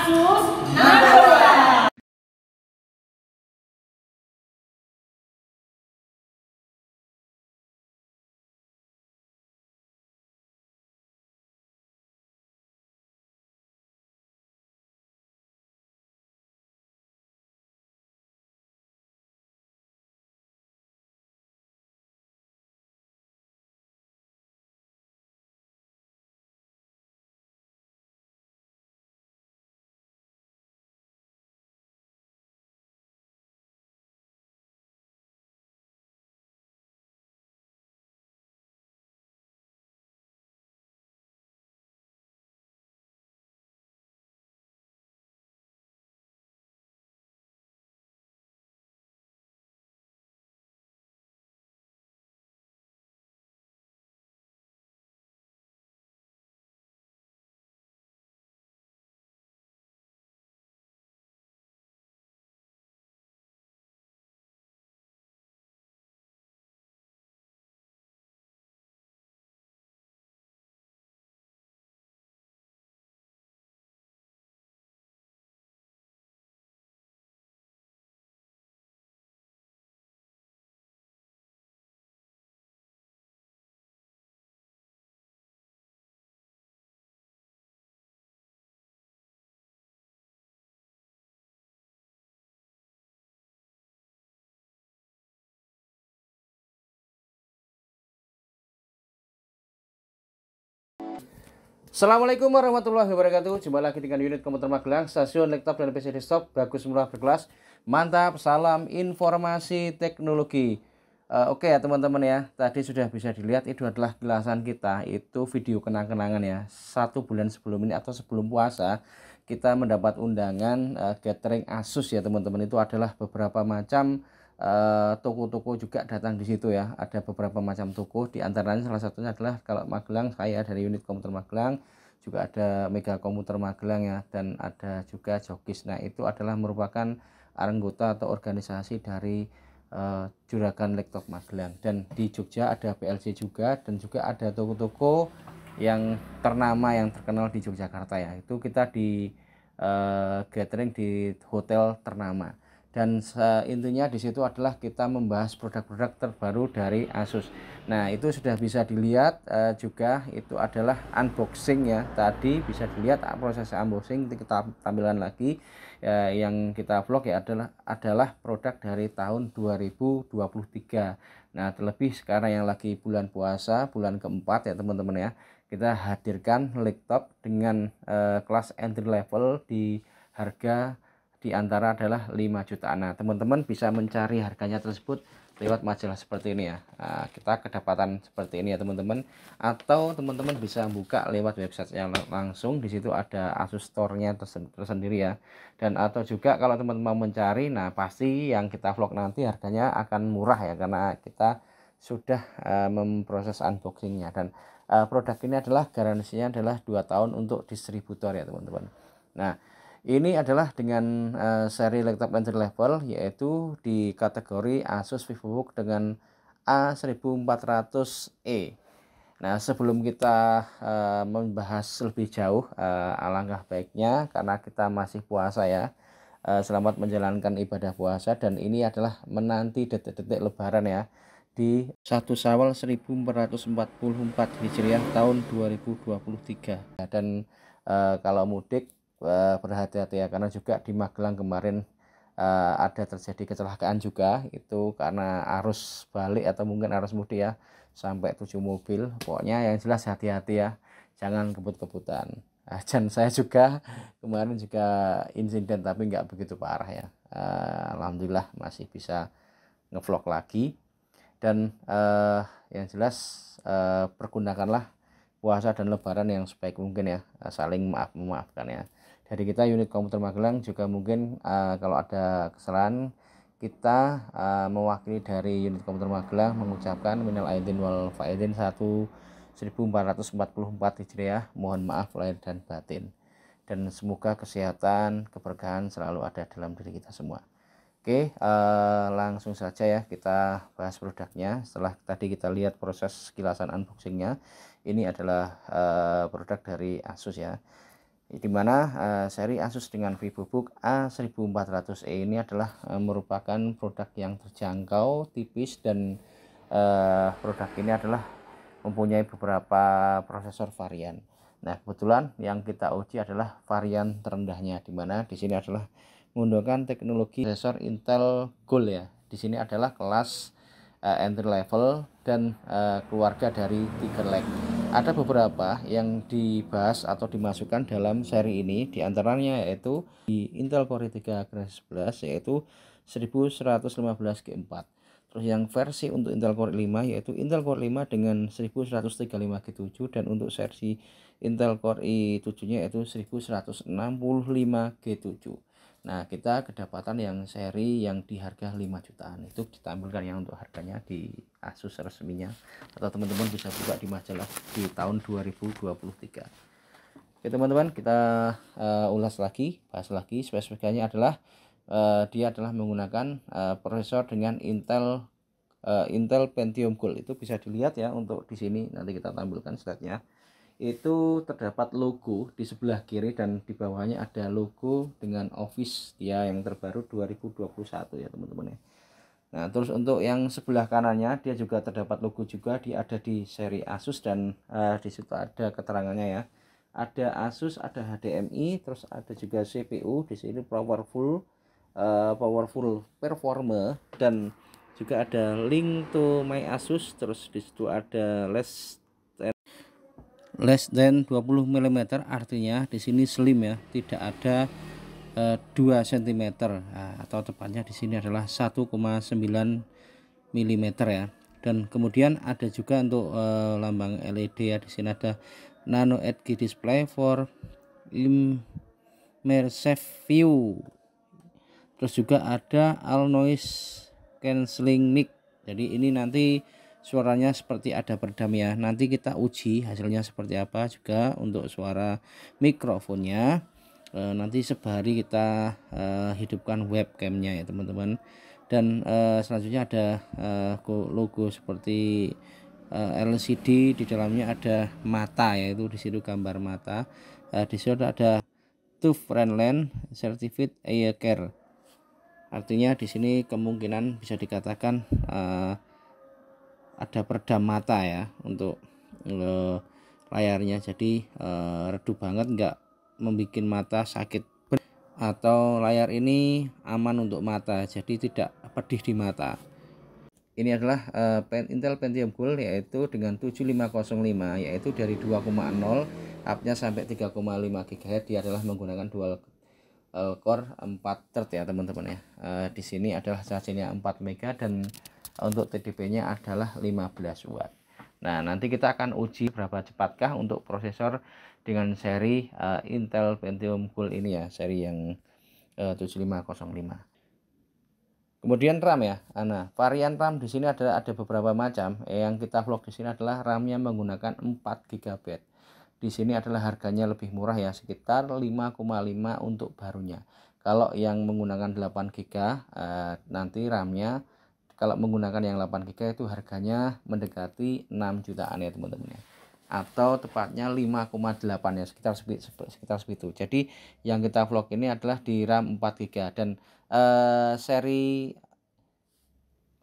Asus Nagoya. Assalamualaikum warahmatullahi wabarakatuh. Jumpa lagi dengan unit komputer Magelang, stasiun laptop dan PC desktop bagus murah berkelas. Mantap, salam informasi teknologi. Oke ya teman-teman ya, tadi sudah bisa dilihat itu adalah kilasan kita, itu video kenang-kenangan ya. 1 bulan sebelum ini atau sebelum puasa kita mendapat undangan gathering Asus ya teman-teman. Itu adalah beberapa macam toko-toko juga datang di situ ya. Ada beberapa macam toko, di antaranya salah satunya adalah kalau Magelang, saya dari unit komputer Magelang, juga ada Mega Komputer Magelang ya, dan ada juga Jokis. Nah itu adalah merupakan anggota atau organisasi dari Juragan Laptop Magelang. Dan di Jogja ada PLC juga, dan juga ada toko-toko yang ternama yang terkenal di Yogyakarta ya. Itu kita di gathering di hotel ternama. Dan intinya di situ adalah kita membahas produk-produk terbaru dari Asus. Nah itu sudah bisa dilihat juga, itu adalah unboxing ya. Tadi bisa dilihat proses unboxing, kita tampilan lagi yang kita vlog ya adalah produk dari tahun 2023. Nah terlebih sekarang yang lagi bulan puasa, bulan keempat ya teman-teman ya, kita hadirkan laptop dengan kelas entry level di harga di antara adalah 5 jutaan. Nah teman-teman bisa mencari harganya tersebut lewat majalah seperti ini ya. Nah, kita kedapatan seperti ini ya teman-teman, atau teman-teman bisa buka lewat website yang langsung. Di situ ada Asus Store-nya tersendiri ya. Dan atau juga kalau teman-teman mau mencari, nah pasti yang kita vlog nanti harganya akan murah ya, karena kita sudah memproses unboxingnya. Dan produk ini adalah garansinya adalah 2 tahun untuk distributor ya teman-teman. Nah ini adalah dengan seri laptop entry level, yaitu di kategori Asus VivoBook dengan A1400E. Nah sebelum kita membahas lebih jauh, alangkah baiknya karena kita masih puasa ya, selamat menjalankan ibadah puasa, dan ini adalah menanti detik-detik lebaran ya, di 1 Syawal 1444 Hijriah tahun 2023. Dan kalau mudik berhati-hati ya, karena juga di Magelang kemarin ada terjadi kecelakaan juga, itu karena arus balik atau mungkin arus mudik ya, sampai 7 mobil. Pokoknya yang jelas hati-hati ya, jangan kebut-kebutan. Dan saya juga kemarin juga insiden tapi nggak begitu parah ya. Alhamdulillah masih bisa ngevlog lagi. Dan yang jelas pergunakanlah puasa dan lebaran yang sebaik mungkin ya, saling memaafkan ya. Dari kita unit komputer Magelang juga mungkin kalau ada kesalahan, kita mewakili dari unit komputer Magelang mengucapkan minal aidin wal faizin 1444 Hijriah, mohon maaf lahir dan batin, dan semoga kesehatan keberkahan selalu ada dalam diri kita semua. Oke, langsung saja ya kita bahas produknya. Setelah tadi kita lihat proses kilasan unboxingnya, ini adalah produk dari Asus ya. di mana seri Asus dengan VivoBook A1400E ini adalah merupakan produk yang terjangkau, tipis, dan produk ini adalah mempunyai beberapa prosesor varian. Nah, kebetulan yang kita uji adalah varian terendahnya, di mana di sini adalah menggunakan teknologi prosesor Intel Gold ya. Di sini adalah kelas entry level dan keluarga dari Tiger Lake. Ada beberapa yang dibahas atau dimasukkan dalam seri ini, diantaranya yaitu di Intel Core i3 Grace 11 yaitu 1115G4. Terus yang versi untuk Intel Core 5 yaitu Intel Core 5 dengan 1135G7, dan untuk versi Intel Core i7 nya yaitu 1165G7. Nah, kita kedapatan yang seri yang di harga 5 jutaan. Itu ditampilkan ya untuk harganya di Asus resminya, atau teman-teman bisa buka di majalah di tahun 2023. Oke teman-teman, kita ulas lagi, bahas lagi. Spesifikasinya adalah dia adalah menggunakan prosesor dengan Intel Pentium Gold. Itu bisa dilihat ya untuk di sini, nanti kita tampilkan slide-nya. Itu terdapat logo di sebelah kiri dan di bawahnya ada logo dengan Office dia yang terbaru 2021 ya teman-teman ya. Nah, terus untuk yang sebelah kanannya dia juga terdapat logo juga, dia ada di seri Asus, dan di situ ada keterangannya ya. Ada Asus, ada HDMI, terus ada juga CPU di sini, powerful performer, dan juga ada link to my Asus. Terus di situ ada less than 20 mm, artinya di sini slim ya, tidak ada 2 cm, atau tepatnya di sini adalah 1,9 mm ya. Dan kemudian ada juga untuk lambang LED ya, di sini ada Nano Edge display for immersive view. Terus juga ada all noise cancelling mic. Jadi ini nanti suaranya seperti ada peredam ya. Nanti kita uji hasilnya seperti apa juga untuk suara mikrofonnya. Nanti sebari kita hidupkan webcamnya ya teman-teman. Dan selanjutnya ada logo seperti LCD, di dalamnya ada mata, yaitu di situ gambar mata. Di situ ada Tooth Friendly Certified Eye Care. Artinya di sini kemungkinan bisa dikatakan ada peredam mata ya untuk layarnya, jadi redup banget, nggak membuat mata sakit, atau layar ini aman untuk mata, jadi tidak pedih di mata. Ini adalah Intel Pentium Gold yaitu dengan 7505, yaitu dari 2,0 upnya sampai 3,5 GHz. Dia adalah menggunakan dual core 4 thread ya teman-teman ya. Di sini adalah charge-nya 4 mega dan untuk TDP-nya adalah 15 watt. Nah, nanti kita akan uji berapa cepatkah untuk prosesor dengan seri Intel Pentium Gold ini ya, seri yang 7505. Kemudian RAM ya. Nah, varian RAM di sini ada beberapa macam. Yang kita vlog di sini adalah RAM-nya menggunakan 4 GB. Di sini adalah harganya lebih murah ya, sekitar 5,5 untuk barunya. Kalau yang menggunakan 8 GB nanti RAM-nya, kalau menggunakan yang 8 GB itu harganya mendekati 6 jutaan ya teman-teman ya. Atau tepatnya 5,8 ya, sekitar segitu. Jadi yang kita vlog ini adalah di RAM 4 GB, dan seri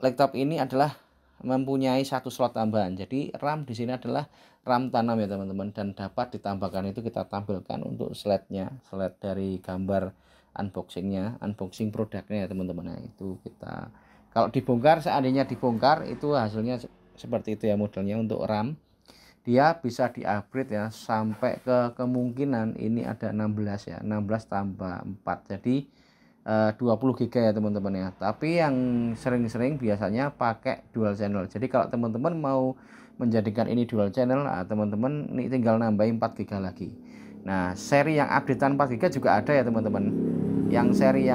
laptop ini adalah mempunyai satu slot tambahan. Jadi RAM di sini adalah RAM tanam ya teman-teman, dan dapat ditambahkan, itu kita tampilkan untuk slide-nya, slide dari gambar unboxing produknya ya teman-teman. Nah, itu kita kalau dibongkar, seandainya dibongkar itu hasilnya seperti itu ya modelnya. Untuk RAM dia bisa di-upgrade ya sampai ke kemungkinan ini ada 16 ya, 16 tambah 4 jadi 20 GB ya teman-teman ya. Tapi yang sering-sering biasanya pakai dual channel. Jadi kalau teman-teman mau menjadikan ini dual channel, teman-teman ini tinggal nambahin 4 GB lagi. Nah, seri yang updatean 4 GB juga ada ya teman-teman. Yang seri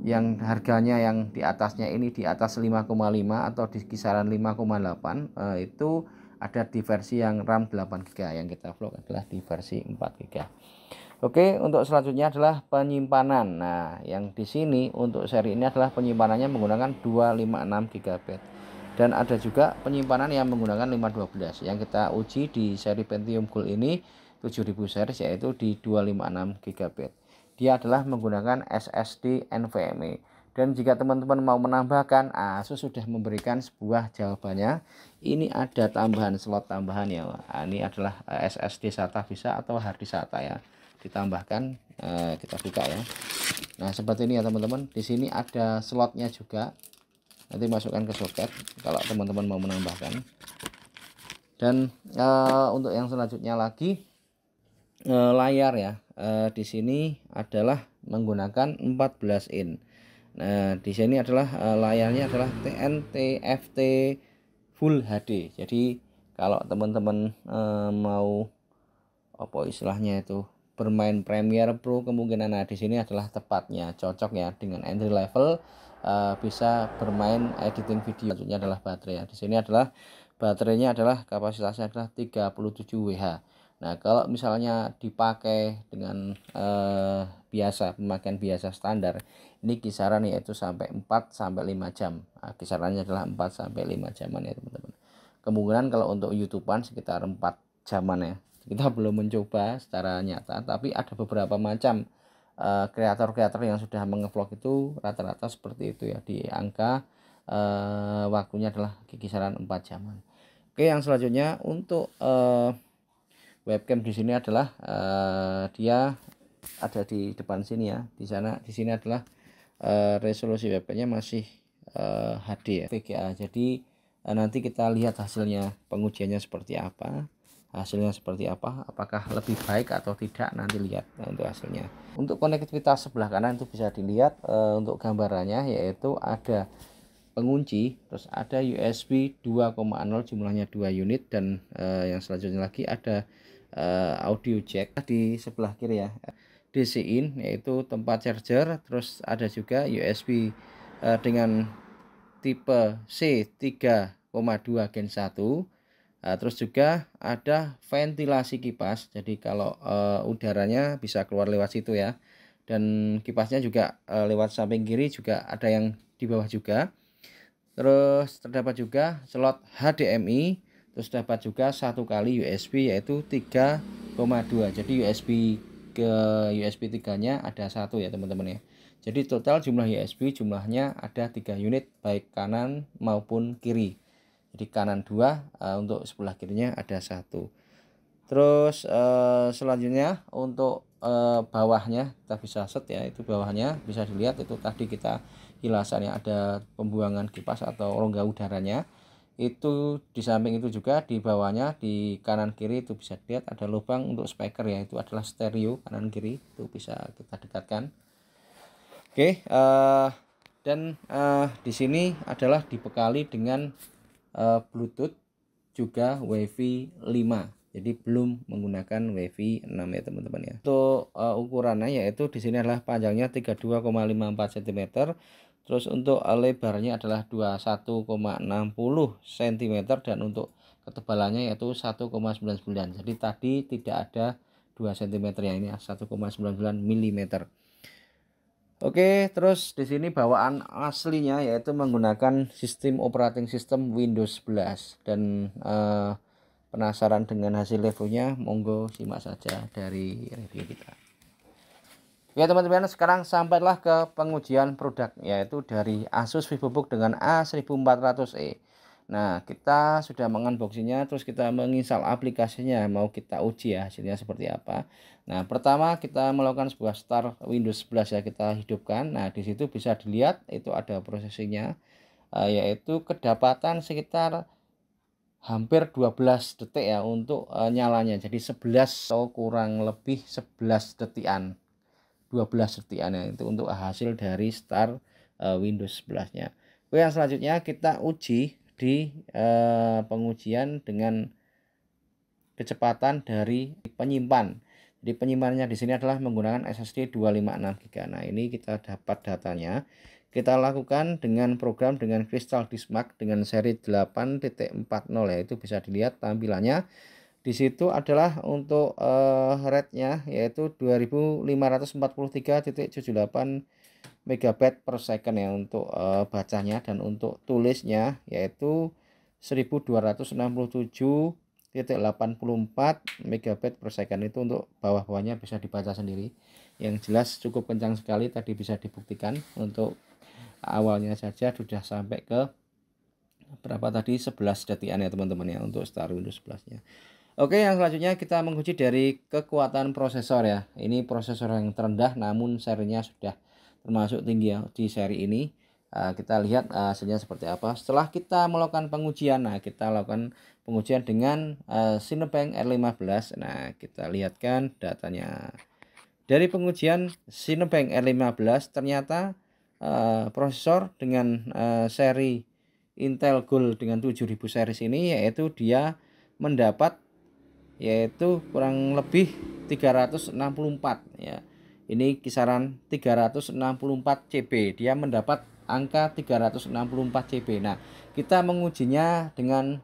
yang harganya yang di atasnya ini di atas 5,5 atau di kisaran 5,8 itu ada di versi yang RAM 8 GB. Yang kita vlog adalah di versi 4 GB. Oke, untuk selanjutnya adalah penyimpanan. Nah, yang di sini untuk seri ini adalah penyimpanannya menggunakan 256 GB. Dan ada juga penyimpanan yang menggunakan 512. Yang kita uji di seri Pentium Gold ini 7000 series yaitu di 256 GB. Dia adalah menggunakan SSD NVMe. Dan jika teman-teman mau menambahkan, Asus sudah memberikan sebuah jawabannya. Ini ada tambahan slot tambahan ya. Ini adalah SSD SATA bisa atau harddisk SATA ya. Ditambahkan, kita buka ya. Nah seperti ini ya teman-teman. Di sini ada slotnya juga. Nanti masukkan ke soket kalau teman-teman mau menambahkan. Dan untuk yang selanjutnya lagi layar ya. Di sini adalah menggunakan 14 in. Nah, di sini adalah layarnya adalah TNT-FT Full HD. Jadi kalau teman-teman mau apa istilahnya itu bermain Premiere Pro kemungkinan di sini adalah tepatnya cocok ya dengan entry level, bisa bermain editing video. Selanjutnya adalah baterai ya. Di sini adalah baterainya adalah kapasitasnya adalah 37 Wh. Nah, kalau misalnya dipakai dengan pemakaian biasa standar, ini kisaran yaitu sampai 4 sampai 5 jam. Nah, kisarannya adalah 4 sampai 5 jaman ya, teman-teman. Kemungkinan kalau untuk YouTubean sekitar 4 jaman ya. Kita belum mencoba secara nyata, tapi ada beberapa macam kreator-kreator yang sudah mengevlog itu rata-rata seperti itu ya, di angka waktunya adalah kisaran 4 jaman. Oke, yang selanjutnya untuk webcam di sini adalah dia ada di depan sini ya. Di sini adalah resolusi webcamnya masih HD ya, VGA. Jadi nanti kita lihat hasilnya pengujiannya seperti apa. Apakah lebih baik atau tidak, nanti lihat untuk hasilnya. Untuk konektivitas sebelah kanan itu bisa dilihat untuk gambarannya, yaitu ada pengunci, terus ada USB 2.0 jumlahnya 2 unit, dan yang selanjutnya lagi ada audio jack di sebelah kiri ya, DC in yaitu tempat charger, terus ada juga USB dengan tipe C 3.2 Gen 1. Terus juga ada ventilasi kipas, jadi kalau udaranya bisa keluar lewat situ ya, dan kipasnya juga lewat samping kiri juga ada yang di bawah juga. Terus terdapat juga slot HDMI, terus dapat juga satu kali USB yaitu 3.2. Jadi USB 3 nya ada satu ya teman-teman ya. Jadi total jumlah USB jumlahnya ada 3 unit baik kanan maupun kiri. Jadi kanan 2, untuk sebelah kirinya ada satu. Terus selanjutnya untuk bawahnya kita bisa set ya, itu bawahnya bisa dilihat, itu tadi kita hilasannya ada pembuangan kipas atau rongga udaranya. Itu di samping itu juga di bawahnya di kanan kiri itu bisa dilihat ada lubang untuk speaker ya, itu adalah stereo kanan kiri, itu bisa kita dekatkan. Oke, dan di sini adalah dibekali dengan Bluetooth juga WiFi 5. Jadi belum menggunakan WiFi 6 ya teman-teman ya. Untuk ukurannya yaitu di sini adalah panjangnya 32,54 cm. Terus untuk lebarnya adalah 21,60 cm, dan untuk ketebalannya yaitu 1,99. Jadi tadi tidak ada 2 cm ya, ini 1,99 mm. Oke, terus di sini bawaan aslinya yaitu menggunakan sistem operating system Windows 11, dan penasaran dengan hasil reviewnya, monggo simak saja dari review kita. Ya teman-teman, sekarang sampailah ke pengujian produk yaitu dari Asus VivoBook dengan A1400E. Nah, kita sudah mengunboxingnya, terus kita menginstal aplikasinya, mau kita uji ya hasilnya seperti apa. Nah, pertama kita melakukan sebuah start Windows 11 ya, kita hidupkan. Nah, di situ bisa dilihat itu ada prosesinya, yaitu kedapatan sekitar hampir 12 detik ya untuk nyalanya. Jadi 11 atau kurang lebih 11 detikan. 12 detikan ya, itu untuk hasil dari start Windows 11-nya. Oke, yang selanjutnya kita uji di pengujian dengan kecepatan dari penyimpan. Jadi penyimpanannya di sini adalah menggunakan SSD 256 GB. Nah, ini kita dapat datanya. Kita lakukan dengan program dengan Crystal Disk Mark dengan seri 8.40 ya, itu bisa dilihat tampilannya. Di situ adalah untuk rate-nya yaitu 2543.78 megabyte per second ya untuk bacanya, dan untuk tulisnya yaitu 1267 MB per second. Itu untuk bawah-bawahnya bisa dibaca sendiri. Yang jelas cukup kencang sekali, tadi bisa dibuktikan. Untuk awalnya saja sudah sampai ke berapa tadi, 11 detikan ya teman-teman ya, untuk start Windows 11 nya. Oke, yang selanjutnya kita menguji dari kekuatan prosesor ya. Ini prosesor yang terendah namun serinya sudah termasuk tinggi ya di seri ini. Kita lihat hasilnya seperti apa. Setelah kita melakukan pengujian, nah kita lakukan pengujian dengan Cinebench R15. Nah, kita lihatkan datanya. Dari pengujian Cinebench R15 ternyata prosesor dengan seri Intel Gold dengan 7000 series ini, yaitu dia mendapat yaitu kurang lebih 364 ya. Ini kisaran 364 CB. Dia mendapat angka 364 CB. Nah, kita mengujinya dengan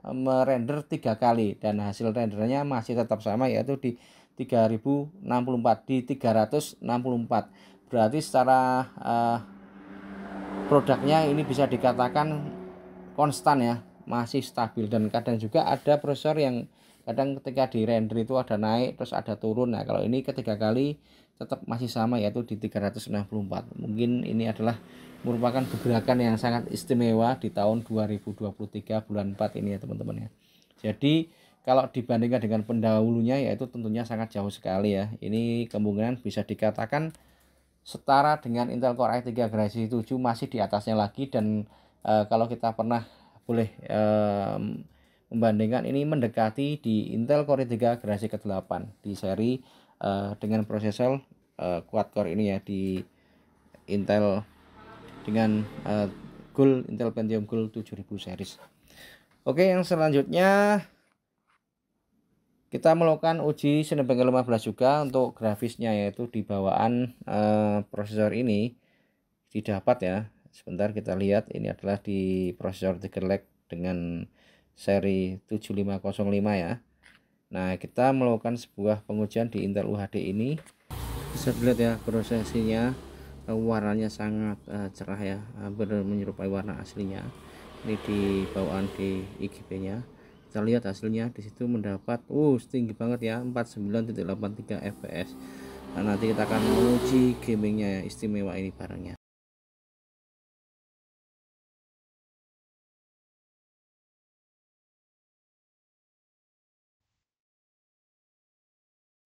merender 3 kali dan hasil rendernya masih tetap sama, yaitu di 3064 di 364. Berarti secara produknya ini bisa dikatakan konstan ya, masih stabil. Dan kadang juga ada prosesor yang kadang ketika di render itu ada naik terus ada turun. Nah, kalau ini ketiga kali tetap masih sama, yaitu di 364. Mungkin ini adalah merupakan gebrakan yang sangat istimewa di tahun 2023 bulan 4 ini ya teman-teman ya. Jadi kalau dibandingkan dengan pendahulunya, yaitu tentunya sangat jauh sekali ya. Ini kemungkinan bisa dikatakan setara dengan Intel Core i3 generasi 7, masih di atasnya lagi. Dan kalau kita pernah boleh membandingkan, ini mendekati di Intel Core i3 generasi ke-8 di seri dengan prosesor quad core ini ya, di Intel dengan Gold, Intel Pentium Gold 7000 series. Oke, yang selanjutnya kita melakukan uji Cinebench 15 juga untuk grafisnya, yaitu di bawaan prosesor ini didapat ya. Sebentar kita lihat, ini adalah di prosesor Tiger Lake dengan seri 7505 ya. Nah, kita melakukan sebuah pengujian di Intel UHD ini. Bisa dilihat ya prosesinya, warnanya sangat cerah ya, hampir menyerupai warna aslinya. Ini di bawaan di IGB nya. Kita lihat hasilnya di situ mendapat tinggi banget ya, 49.83 fps. Nah, nanti kita akan menguji gamingnya ya, istimewa ini barangnya.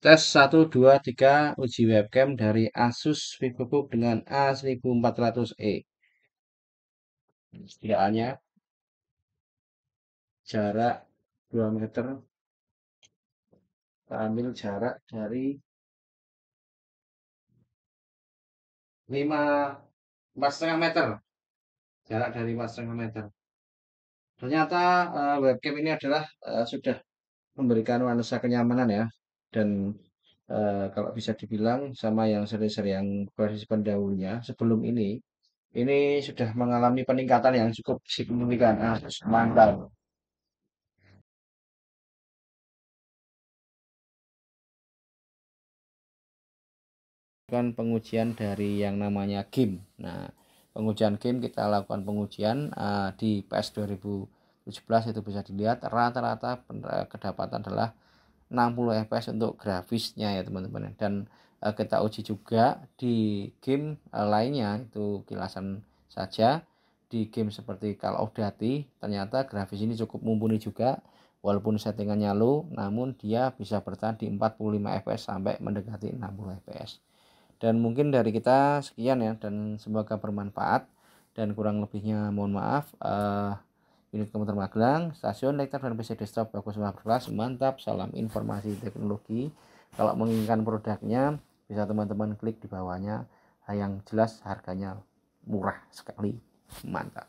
Tes 1 2 3 uji webcam dari Asus VivoBook dengan A1400E. Sediaannya jarak 2 meter. Kita ambil jarak dari 4,5 meter. Jarak dari 4,5 meter. Ternyata webcam ini adalah sudah memberikan nuansa kenyamanan ya. Dan kalau bisa dibilang sama yang seri-seri yang versi pendahulunya sebelum ini sudah mengalami peningkatan yang cukup signifikan. Mantap. Kan pengujian dari yang namanya game. Nah, pengujian game kita lakukan pengujian di PS 2017, itu bisa dilihat rata-rata kedapatan adalah 60 fps untuk grafisnya ya teman-teman. Dan kita uji juga di game lainnya, itu kilasan saja. Di game seperti Call of Duty ternyata grafis ini cukup mumpuni juga, walaupun settingannya low namun dia bisa bertahan di 45 fps sampai mendekati 60 fps. Dan mungkin dari kita sekian ya, dan semoga bermanfaat. Dan kurang lebihnya mohon maaf. Unit komputer Magelang, stasiun laptop dan PC desktop bagus berkelas, mantap. Salam informasi teknologi. Kalau menginginkan produknya bisa teman-teman klik di bawahnya. Yang jelas harganya murah sekali, mantap.